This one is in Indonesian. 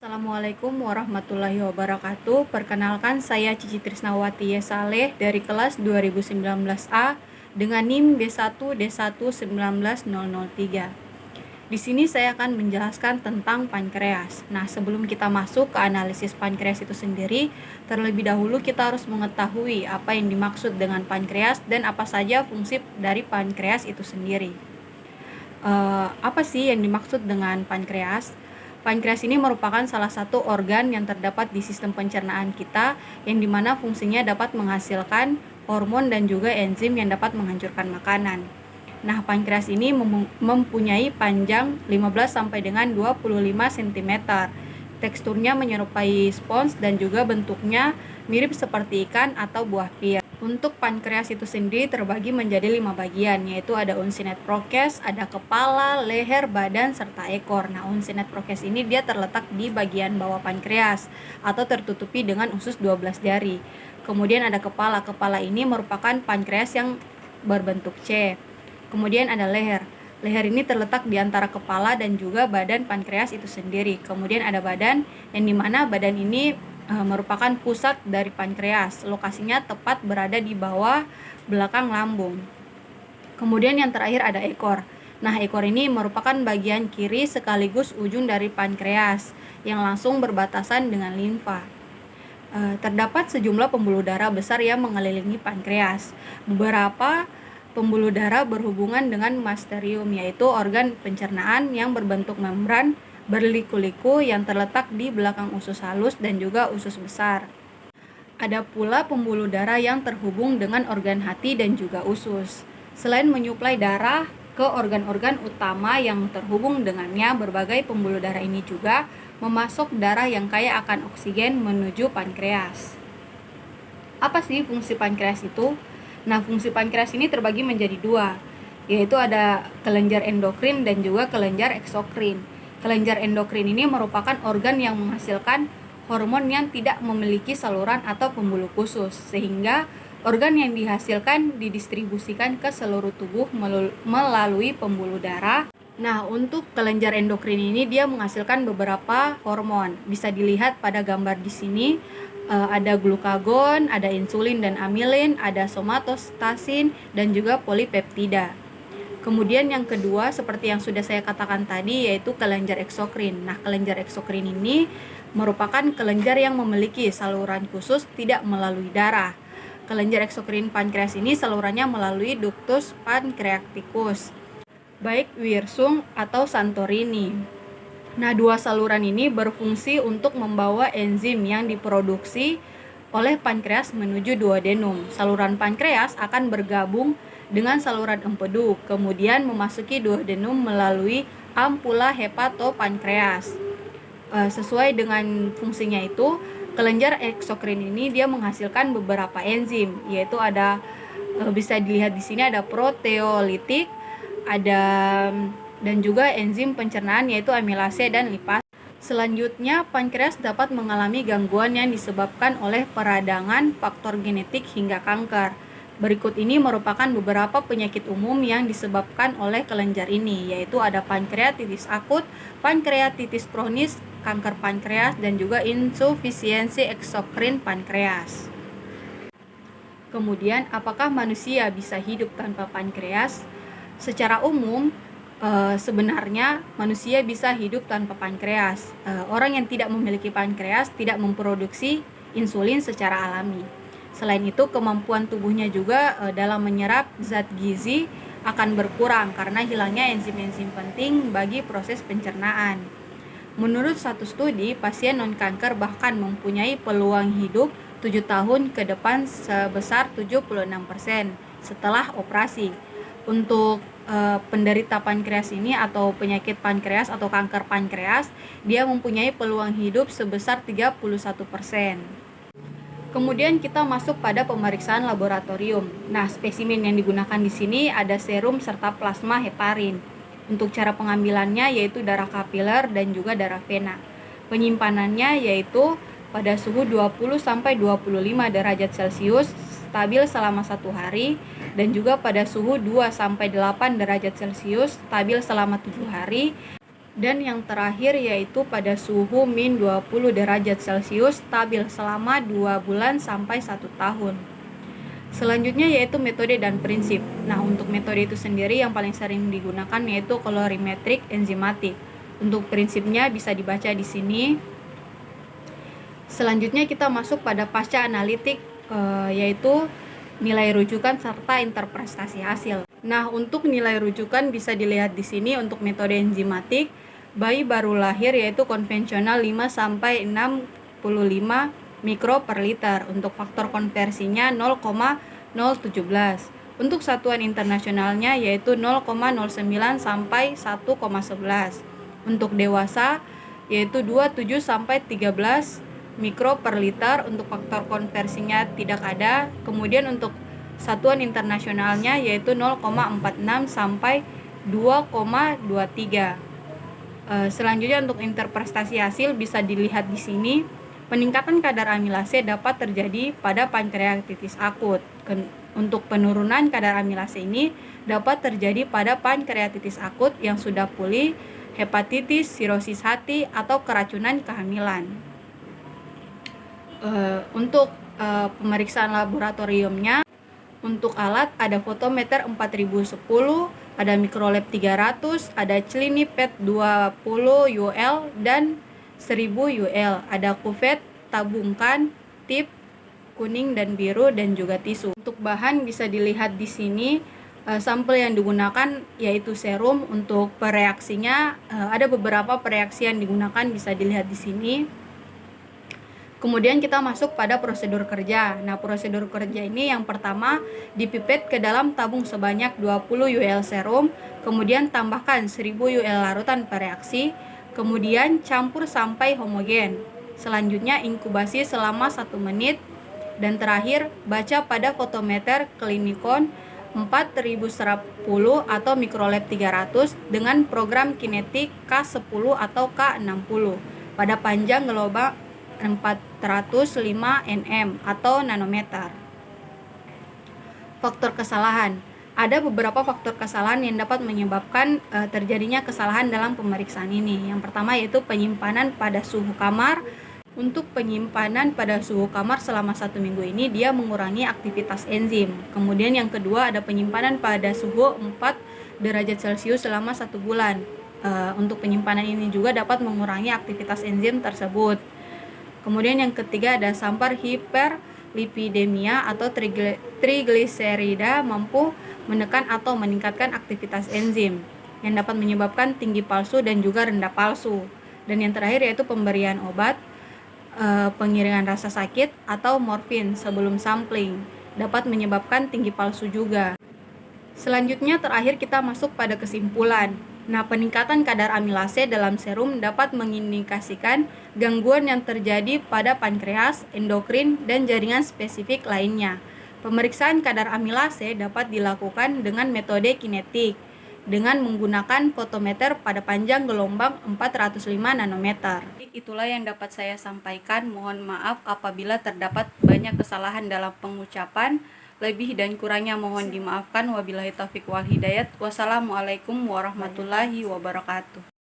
Assalamualaikum warahmatullahi wabarakatuh. Perkenalkan, saya Cici Trisnawati Yesaleh dari kelas 2019A dengan NIM B1D1190003. Di sini saya akan menjelaskan tentang pankreas. Nah, sebelum kita masuk ke analisis pankreas itu sendiri, terlebih dahulu kita harus mengetahui apa yang dimaksud dengan pankreas dan apa saja fungsi dari pankreas itu sendiri. Apa sih yang dimaksud dengan pankreas? Pankreas ini merupakan salah satu organ yang terdapat di sistem pencernaan kita, yang dimana fungsinya dapat menghasilkan hormon dan juga enzim yang dapat menghancurkan makanan. Nah, pankreas ini mempunyai panjang 15 sampai dengan 25 cm. Teksturnya menyerupai spons dan juga bentuknya mirip seperti ikan atau buah pir. Untuk pankreas itu sendiri terbagi menjadi 5 bagian, yaitu ada uncinate prokes, ada kepala, leher, badan, serta ekor. Nah, uncinate prokes ini dia terletak di bagian bawah pankreas atau tertutupi dengan usus 12 jari. Kemudian ada kepala. Kepala ini merupakan pankreas yang berbentuk C. Kemudian ada leher. Leher ini terletak di antara kepala dan juga badan pankreas itu sendiri. Kemudian ada badan, yang dimana badan ini merupakan pusat dari pankreas. Lokasinya tepat berada di bawah belakang lambung. Kemudian yang terakhir ada ekor. Nah, ekor ini merupakan bagian kiri sekaligus ujung dari pankreas yang langsung berbatasan dengan limfa. Terdapat sejumlah pembuluh darah besar yang mengelilingi pankreas. Beberapa pembuluh darah berhubungan dengan masterium, yaitu organ pencernaan yang berbentuk membran berliku-liku yang terletak di belakang usus halus dan juga usus besar. Ada pula pembuluh darah yang terhubung dengan organ hati dan juga usus. Selain menyuplai darah ke organ-organ utama yang terhubung dengannya, berbagai pembuluh darah ini juga memasok darah yang kaya akan oksigen menuju pankreas. Apa sih fungsi pankreas itu? Nah, fungsi pankreas ini terbagi menjadi dua, yaitu ada kelenjar endokrin dan juga kelenjar eksokrin. Kelenjar endokrin ini merupakan organ yang menghasilkan hormon yang tidak memiliki saluran atau pembuluh khusus, sehingga organ yang dihasilkan didistribusikan ke seluruh tubuh melalui pembuluh darah. Nah, untuk kelenjar endokrin ini dia menghasilkan beberapa hormon. Bisa dilihat pada gambar di sini, ada glukagon, ada insulin dan amilin, ada somatostatin dan juga polipeptida. Kemudian yang kedua, seperti yang sudah saya katakan tadi, yaitu kelenjar eksokrin. Nah, kelenjar eksokrin ini merupakan kelenjar yang memiliki saluran khusus tidak melalui darah. Kelenjar eksokrin pankreas ini salurannya melalui ductus pancreaticus, baik Wirsung atau Santorini. Nah, dua saluran ini berfungsi untuk membawa enzim yang diproduksi oleh pankreas menuju duodenum. Saluran pankreas akan bergabung dengan saluran empedu, kemudian memasuki duodenum melalui ampula hepatopankreas. Sesuai dengan fungsinya itu, kelenjar eksokrin ini dia menghasilkan beberapa enzim, yaitu ada bisa dilihat di sini ada proteolitik, ada dan juga enzim pencernaan yaitu amilase dan lipase. Selanjutnya, pankreas dapat mengalami gangguan yang disebabkan oleh peradangan, faktor genetik hingga kanker. Berikut ini merupakan beberapa penyakit umum yang disebabkan oleh kelenjar ini, yaitu ada pankreatitis akut, pankreatitis kronis, kanker pankreas, dan juga insufisiensi eksokrin pankreas. Kemudian, apakah manusia bisa hidup tanpa pankreas? Secara umum, sebenarnya manusia bisa hidup tanpa pankreas. Orang yang tidak memiliki pankreas tidak memproduksi insulin secara alami. Selain itu, kemampuan tubuhnya juga dalam menyerap zat gizi akan berkurang karena hilangnya enzim-enzim penting bagi proses pencernaan. Menurut satu studi, pasien non-kanker bahkan mempunyai peluang hidup 7 tahun ke depan sebesar 76% setelah operasi. Untuk penderita pankreas ini atau penyakit pankreas atau kanker pankreas, dia mempunyai peluang hidup sebesar 31%. Kemudian kita masuk pada pemeriksaan laboratorium. Nah, spesimen yang digunakan di sini ada serum serta plasma heparin. Untuk cara pengambilannya yaitu darah kapiler dan juga darah vena. Penyimpanannya yaitu pada suhu 20 sampai 25 derajat Celcius stabil selama 1 hari, dan juga pada suhu 2 sampai 8 derajat Celcius stabil selama 7 hari. Dan yang terakhir yaitu pada suhu min 20 derajat Celcius stabil selama 2 bulan sampai 1 tahun. Selanjutnya yaitu metode dan prinsip. Nah, untuk metode itu sendiri yang paling sering digunakan yaitu kolorimetrik enzimatik. Untuk prinsipnya bisa dibaca di sini. Selanjutnya kita masuk pada pasca analitik, yaitu nilai rujukan serta interpretasi hasil. Nah, untuk nilai rujukan bisa dilihat di sini untuk metode enzimatik. Bayi baru lahir yaitu konvensional 5 sampai 65 mikro per liter. Untuk faktor konversinya 0,017. Untuk satuan internasionalnya yaitu 0,09 sampai 1,11. Untuk dewasa yaitu 27 sampai 13 mikro per liter. Untuk faktor konversinya tidak ada. Kemudian untuk satuan internasionalnya yaitu 0,46 sampai 2,23. Selanjutnya untuk interpretasi hasil bisa dilihat di sini. Peningkatan kadar amilase dapat terjadi pada pankreatitis akut. Untuk penurunan kadar amilase ini dapat terjadi pada pankreatitis akut yang sudah pulih, hepatitis, sirosis hati, atau keracunan kehamilan. Untuk pemeriksaan laboratoriumnya, untuk alat ada fotometer 4010, ada mikrolab 300, ada Clinipet 20 UL dan 1000 UL, ada kuvet, tabungkan, tip, kuning dan biru, dan juga tisu. Untuk bahan bisa dilihat di sini. Sampel yang digunakan yaitu serum. Untuk pereaksinya ada beberapa pereaksi yang digunakan bisa dilihat di sini. Kemudian kita masuk pada prosedur kerja. Nah, prosedur kerja ini yang pertama dipipet ke dalam tabung sebanyak 20 UL serum, kemudian tambahkan 1000 UL larutan pereaksi, kemudian campur sampai homogen. Selanjutnya inkubasi selama 1 menit, dan terakhir baca pada fotometer klinikon 4010 atau mikrolab 300 dengan program kinetik K10 atau K60 pada panjang gelombang 405 nm atau nanometer. Faktor kesalahan. Ada beberapa faktor kesalahan yang dapat menyebabkan terjadinya kesalahan dalam pemeriksaan ini. Yang pertama yaitu penyimpanan pada suhu kamar. Untuk penyimpanan pada suhu kamar selama 1 minggu ini dia mengurangi aktivitas enzim. Kemudian yang kedua ada penyimpanan pada suhu 4 derajat Celcius selama 1 bulan. Untuk penyimpanan ini juga dapat mengurangi aktivitas enzim tersebut. Kemudian yang ketiga ada sampar hiperlipidemia atau trigliserida mampu menekan atau meningkatkan aktivitas enzim yang dapat menyebabkan tinggi palsu dan juga rendah palsu. Dan yang terakhir yaitu pemberian obat pengiringan rasa sakit atau morfin sebelum sampling dapat menyebabkan tinggi palsu juga. Selanjutnya terakhir kita masuk pada kesimpulan. Nah, peningkatan kadar amilase dalam serum dapat mengindikasikan gangguan yang terjadi pada pankreas, endokrin, dan jaringan spesifik lainnya. Pemeriksaan kadar amilase dapat dilakukan dengan metode kinetik dengan menggunakan fotometer pada panjang gelombang 405 nanometer. Itulah yang dapat saya sampaikan. Mohon maaf apabila terdapat banyak kesalahan dalam pengucapan. Lebih dan kurangnya mohon dimaafkan. Wabillahi taufiq wal hidayat. Wassalamualaikum warahmatullahi wabarakatuh.